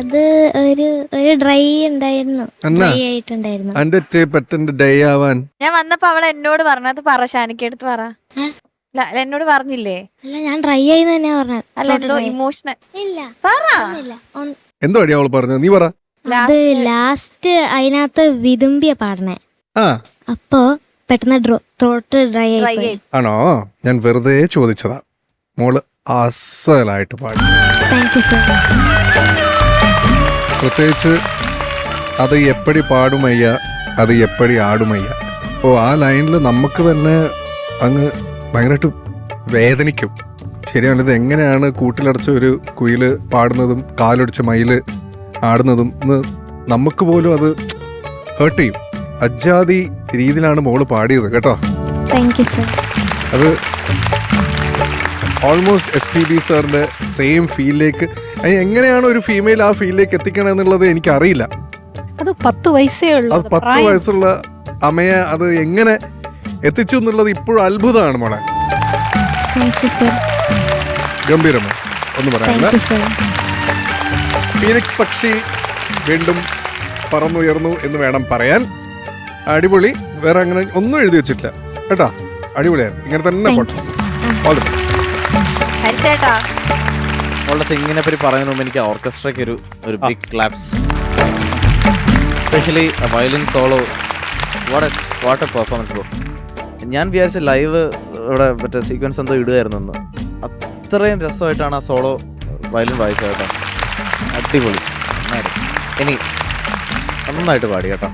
അത് ഒരു ഡ്രൈ ഉണ്ടായിരുന്നു, എന്നാ? ഡ്രൈ ആയിട്ടുണ്ടായിരുന്നു. അന്റെ പെട്ടെന്ന് ഡേ ആവാൻ ഞാൻ വന്നപ്പോ അവൾ എന്നോട് പറഞ്ഞത് പറ, ഷാനിക്ക് എടുത്ത് പറ. എന്നോട് പറഞ്ഞില്ലേ? അല്ല, ഞാൻ ഡ്രൈ ആയി തന്നെയാ പറഞ്ഞത്. അല്ല, എന്തോ ഇമോഷണൽ. ഇല്ല, പറ. ഇല്ല. എന്തോ അടി അവള് പറഞ്ഞത്, നീ പറ. അത് ലാസ്റ്റ് അതിനകത്ത് വിതുമ്പിയ പാടണേ, ആ അപ്പോ പെട്ടെന്ന് ത്രോട്ട് ഡ്രൈ ആയി. ആണോ? ഞാൻ വെറുതെ ചോദിച്ചതാ. മോള് അസലായിട്ട് പാടി. Thank you sir. പ്രത്യേകിച്ച് അത് എപ്പടി പാടുമയ്യ, അത് എപ്പടി ആടുമയ്യ. ഓ, ആ ലൈനിൽ നമുക്ക് തന്നെ അങ്ങ് ഭയങ്കരമായിട്ട് വേദനിക്കും. ശരിയാണ്. ഇത് എങ്ങനെയാണ് കൂട്ടിലടച്ച ഒരു കുയില് പാടുന്നതും കാലൊടിച്ച മയില് ആടുന്നതും എന്ന് നമുക്ക് പോലും അത് ഹേർട്ട് ചെയ്യും. അജാതി രീതിയിലാണ് മോള് പാടിയത് കേട്ടോ. Thank you sir. അത് ഓൾമോസ്റ്റ് SPB സാറിന്റെ സെയിം ഫീലിലേക്ക് എങ്ങനെയാണ് ഒരു ഫീമെയിൽ ആ ഫീലിലേക്ക് എത്തിക്കണം എന്നുള്ളത് എനിക്കറിയില്ല. അത് 10 വയസ്സേ ഉള്ളൂ. അത് 10 വയസ്സുള്ള അമ്മയെ അത് എങ്ങനെ എത്തിച്ചു എന്നുള്ളത് ഇപ്പോഴും അത്ഭുതമാണ് മോളെ. Thank you sir. ഗംഭീരമോ, ഒന്നും പറയാനില്ല. Thank you sir. ഫീനിക്സ് പക്ഷി വീണ്ടും പറന്നുയർന്നു എന്ന് വേണം പറയാൻ. അടിപൊളി. വേറെ അങ്ങനെ ഒന്നും എഴുതി വെച്ചിട്ടില്ല കേട്ടോ. അടിപൊളിയായിരുന്നു. ഇങ്ങനെ തന്നെ പോട്ടെ. All the best. ഹരിച്ചേട്ടാ, അവളുടെ സിംഗിനെ പറ്റി പറയുന്നതിന് മുമ്പ് എനിക്ക് ഓർക്കസ്ട്രയ്ക്ക് ഒരു big claps, especially violin solo. What a performance bro. ഞാൻ വിചാരിച്ച ലൈവ് ഇവിടെ മറ്റേ സീക്വൻസ് എന്തോ ഇടുകയായിരുന്നു. അത്രയും രസമായിട്ടാണ് ആ സോളോ വയലിൻ വായിച്ചത് കേട്ടോ. അടിപൊളി. ഇനി നന്നായിട്ട് പാടി കേട്ടോ.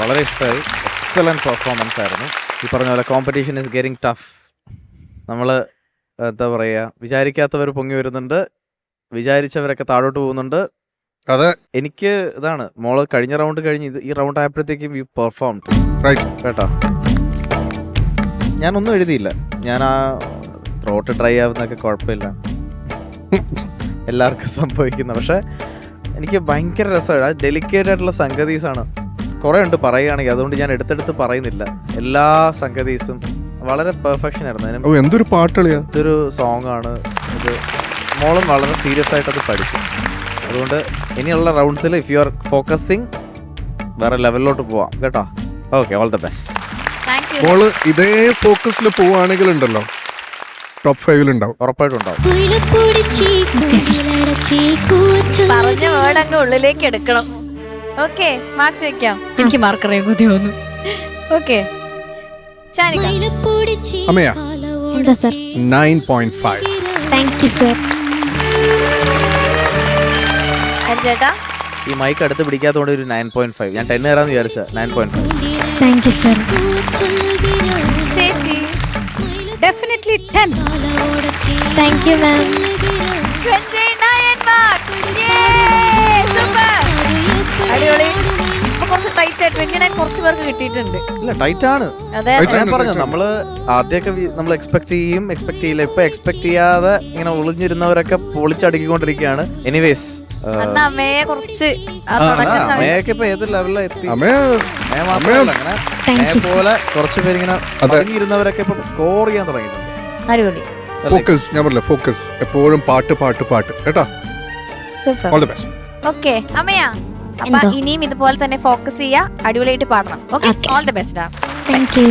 വളരെ ഇഷ്ടമായി. എക്സലൻറ്റ് പെർഫോമൻസ് ആയിരുന്നു. ഈ പറഞ്ഞ പോലെ കോമ്പറ്റീഷൻ ഇസ് ഗെറ്റിംഗ് ടഫ്. നമ്മൾ എന്താ പറയുക, വിചാരിക്കാത്തവർ പൊങ്ങി വരുന്നുണ്ട്, വിചാരിച്ചവരൊക്കെ താഴോട്ട് പോകുന്നുണ്ട്. അതെ, എനിക്ക് ഇതാണ് മോള് കഴിഞ്ഞ റൗണ്ട് കഴിഞ്ഞ് ഈ റൗണ്ട് ആയപ്പോഴത്തേക്കും യു പെർഫോംഡ് കേട്ടോ. ഞാനൊന്നും എഴുതിയില്ല. ഞാൻ ആ ത്രോട്ട് ഡ്രൈ ആവുന്നതൊക്കെ കുഴപ്പമില്ല, എല്ലാവർക്കും സംഭവിക്കുന്ന. പക്ഷെ എനിക്ക് ഭയങ്കര രസമാണ്. ആ ഡെലിക്കേറ്റ് ആയിട്ടുള്ള സംഗതീസാണ് കുറേ ഉണ്ട് പറയുകയാണെങ്കിൽ. അതുകൊണ്ട് ഞാൻ എടുത്തെടുത്ത് പറയുന്നില്ല. എല്ലാ സംഗതീസും വളരെ പെർഫെക്ഷൻ ആയിരുന്നു. എന്തൊരു പാട്ടുകളിയാ. ഇതൊരു സോങ് ആണ് ഇത്. മോളും വളരെ സീരിയസ് ആയിട്ട് അത് പഠിച്ചു. അതുകൊണ്ട് ഇനിയുള്ള റൗണ്ട്സിൽ ഇഫ് യു ആർ ഫോക്കസിങ് വേറെ ലെവലിലോട്ട് പോവാം കേട്ടോ. Okay, all the best. മോള് ഇതേ ഫോക്കസിൽ പോവുകയാണെങ്കിൽ ഉണ്ടല്ലോ ടോപ്പ് 5 ഉണ്ടാവും, ഉറപ്പായിട്ടും ഉണ്ടാവും. പറഞ്ഞ വേർഡ് അങ്ങ് ഉള്ളിലേക്ക് എടുക്കണം. ഓക്കെ, മാർക്സ് വെക്കാം. എനിക്ക് മാർക്ക് അറിയാൻ കൊതിയൊന്നും. ഓക്കെ, അമ്മയാ എന്താ സർ? 9.5. Thank you sir. ഹരിച്ചേട്ടാ, ഈ മൈക്ക് അടുത്ത് പിടിക്കാത്തതുകൊണ്ട് ഒരു 9.5. ഞാൻ 10 തരാമെന്ന് വിചാരിച്ച 9.5. Thank you sir. ചേച്ചി definitely 10. Thank you ma'am. 29 marks. Super, അടിപൊളി. കുറച്ച് ടൈറ്റ് ആയിട്ട് 29 കുറച്ച് പേർക്ക് കിട്ടിയിട്ടുണ്ട്. ഇല്ല, ടൈറ്റ് ആണ്. അതെ, ഞാൻ പറഞ്ഞു നമ്മള് ആദ്യമൊക്കെ നമ്മൾ എക്സ്പെക്ട് ചെയ്യില്ല. ഇപ്പൊ എക്സ്പെക്ട് ചെയ്യാതെ ഇങ്ങനെ ഒളിഞ്ഞിരുന്നവരൊക്കെ പൊളിച്ചടുക്കിക്കൊണ്ടിരിക്കുകയാണ്. എനിവേസ്, അമ്മയെ കുറച്ച് അമ്മയൊക്കെ ഇപ്പൊ ഏത് ലെവലിലാണ് എത്തി. Thank you, sir. പോലെ കുറച്ച് പേരിങ്ങനെ ഒളിഞ്ഞിരുന്നവരൊക്കെ ഇപ്പൊ സ്കോർ ചെയ്യാൻ തുടങ്ങിയിട്ടുണ്ട്. അടിപൊളി. ഫോക്കസ്, ഞാൻ പറഞ്ഞില്ല ഫോക്കസ്. എപ്പോഴും പാട്ട് പാട്ട് പാട്ട് കേട്ടോ. All the best. ഓക്കെ അമ്മയാ, അപ്പൊ ഇനിയും ഇതുപോലെ തന്നെ ഫോക്കസ് ചെയ്യാ, അടിപൊളിയായിട്ട് പാടണം. Okay, all the best. Thank you.